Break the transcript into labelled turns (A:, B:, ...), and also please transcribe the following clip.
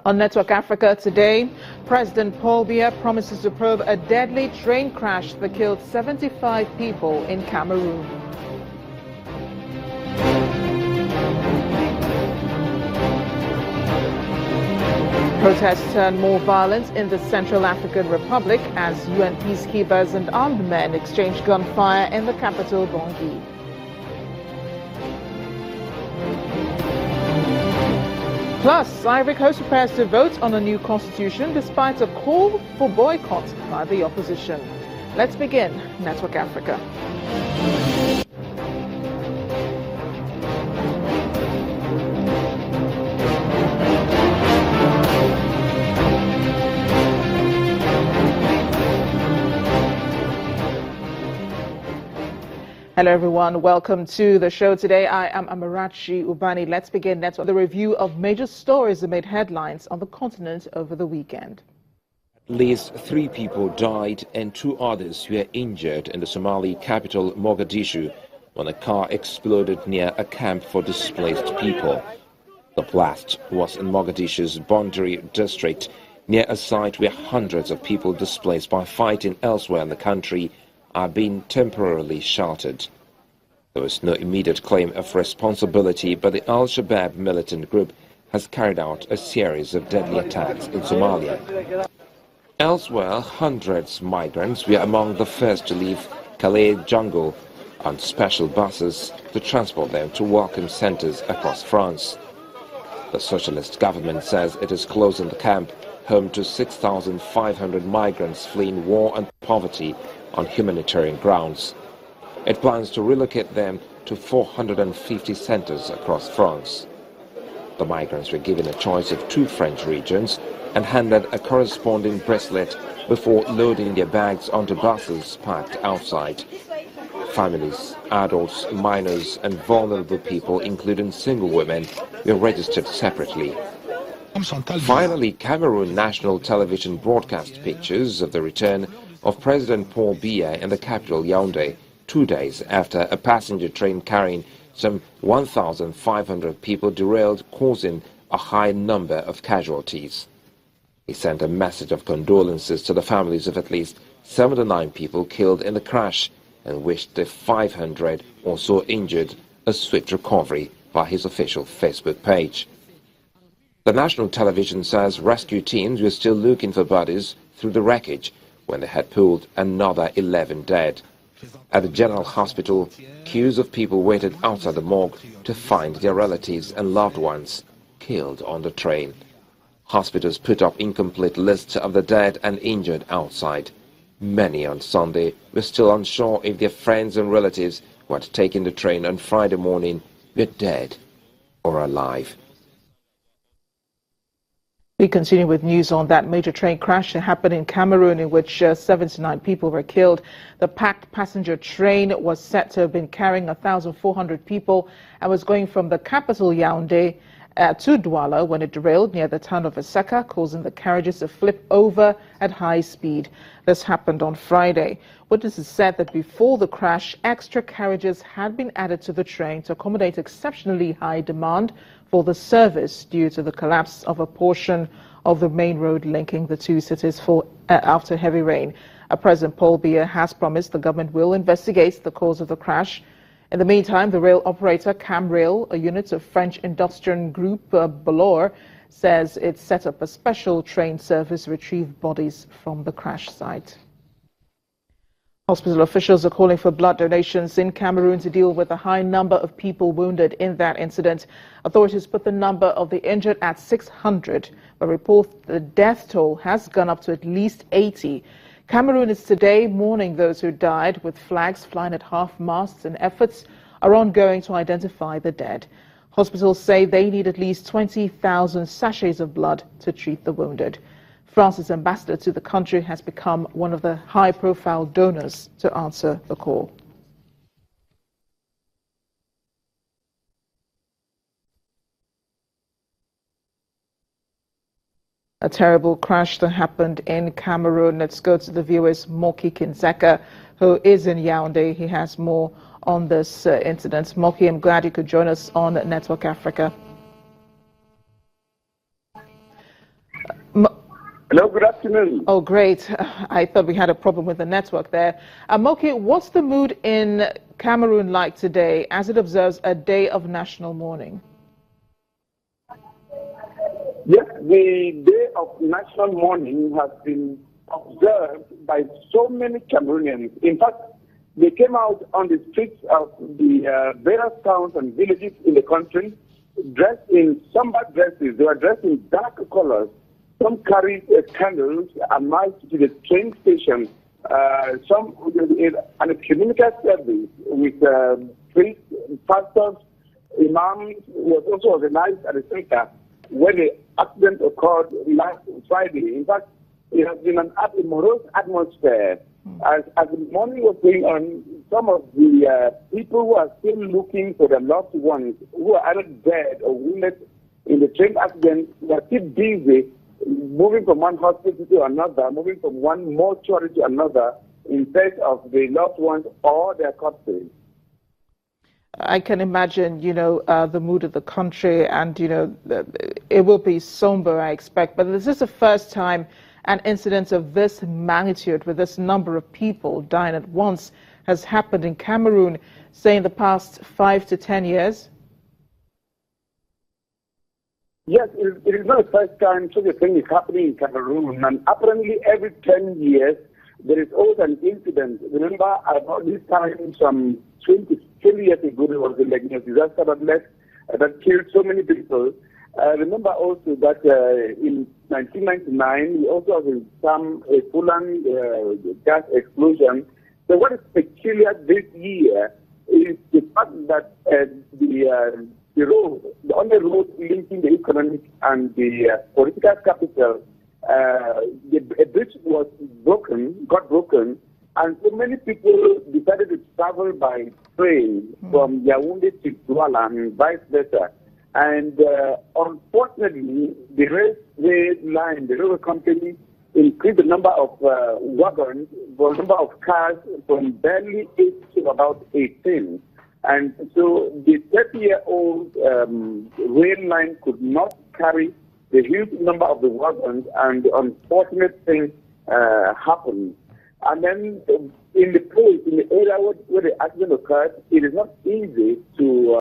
A: On Network Africa today, President Paul Biya promises to probe a deadly train crash that killed 75 people in Cameroon. Protests turned more violent in the Central African Republic as UN peacekeepers and armed men exchanged gunfire in the capital, Bangui. Plus, Ivory Coast prepares to vote on a new constitution despite a call for boycott by the opposition. Let's begin Network Africa. Hello everyone, welcome to the show today. I am Amarachi Ubani. Let's begin with the review of major stories that made headlines on the continent over the weekend.
B: At least 3 people died and 2 others were injured in the Somali capital Mogadishu when a car exploded near a camp for displaced people. The blast was in Mogadishu's boundary district, near a site where hundreds of people displaced by fighting elsewhere in the country are being temporarily sheltered. There is no immediate claim of responsibility, but the Al-Shabaab militant group has carried out a series of deadly attacks in Somalia. Elsewhere, hundreds of migrants were among the first to leave Calais jungle on special buses to transport them to welcome centers across France. The socialist government says it is closing the camp, home to 6,500 migrants fleeing war and poverty on humanitarian grounds. It plans to relocate them to 450 centers across France. The migrants were given a choice of 2 French regions and handed a corresponding bracelet before loading their bags onto buses parked outside. Families, adults, minors and vulnerable people, including single women, were registered separately. Finally, Cameroon national television broadcast pictures of the return of President Paul Biya in the capital Yaoundé 2 days after a passenger train carrying some 1,500 people derailed, causing a high number of casualties. He sent a message of condolences to the families of at least 79 people killed in the crash and wished the 500 or so injured a swift recovery by his official Facebook page. The national television says rescue teams were still looking for bodies through the wreckage when they had pulled another 11 dead. At the general hospital, queues of people waited outside the morgue to find their relatives and loved ones killed on the train. Hospitals put up incomplete lists of the dead and injured outside. Many on Sunday were still unsure if their friends and relatives who had taken the train on Friday morning were dead or alive.
A: We continue with news on that major train crash that happened in Cameroon in which 79 people were killed. The packed passenger train was said to have been carrying 1,400 people and was going from the capital Yaoundé to Douala when it derailed near the town of Eseka, causing the carriages to flip over at high speed. This happened on Friday. Witnesses said that before the crash, extra carriages had been added to the train to accommodate exceptionally high demand for the service due to the collapse of a portion of the main road linking the 2 cities after heavy rain. President Paul Biya has promised the government will investigate the cause of the crash. In the meantime, the rail operator CamRail, a unit of French industrial group Ballor, says it set up a special train service to retrieve bodies from the crash site. Hospital officials are calling for blood donations in Cameroon to deal with the high number of people wounded in that incident. Authorities put the number of the injured at 600, but report the death toll has gone up to at least 80. Cameroon is today mourning those who died, with flags flying at half-masts, and efforts are ongoing to identify the dead. Hospitals say they need at least 20,000 sachets of blood to treat the wounded. France's ambassador to the country has become one of the high-profile donors to answer the call. A terrible crash that happened in Cameroon. Let's go to the viewers, Moki Kinzeka, who is in Yaoundé. He has more on this incident. Moki, I'm glad you could join us on Network Africa.
C: Hello, good afternoon.
A: Oh, great. I thought we had a problem with the network there. Moki, what's the mood in Cameroon like today as it observes a day of national mourning?
C: Yes, the day of national mourning has been observed by so many Cameroonians. In fact, they came out on the streets of the various towns and villages in the country, dressed in somber dresses. They were dressed in dark colors. Some carried candles and marched to the train station. Some and a community service with priests, pastors, imams was also organized at the center where the accident occurred last Friday. In fact, it has been a morose atmosphere. As the morning was going on, some of the people who are still looking for their loved ones who are either dead or wounded in the train accident were still busy moving from one hospital to another, moving from one mortuary to another in search of the loved ones or their corpses.
A: I can imagine, the mood of the country, and, it will be somber, I expect. But this is the first time an incident of this magnitude, with this number of people dying at once, has happened in Cameroon, say, in the past 5 to 10 years?
C: Yes, it is not the first time such a thing is happening in Cameroon. And apparently every 10 years, there is always an incident. Remember, about this time, some 20 years ago, there was a disaster that killed so many people. Remember also that in 1999, we also had a Fulan gas explosion. So what is peculiar this year is the fact that the only road linking the economic and the political capital, a bridge got broken, and so many people decided to travel by train from Yaoundé to Douala and vice versa. And unfortunately, the railway company increased the number of wagons, the number of cars from barely 8 to about 18. And so the 30-year-old rail line could not carry the huge number of the wagons, and the unfortunate thing happened. And then in the area where the accident occurred, it is not easy to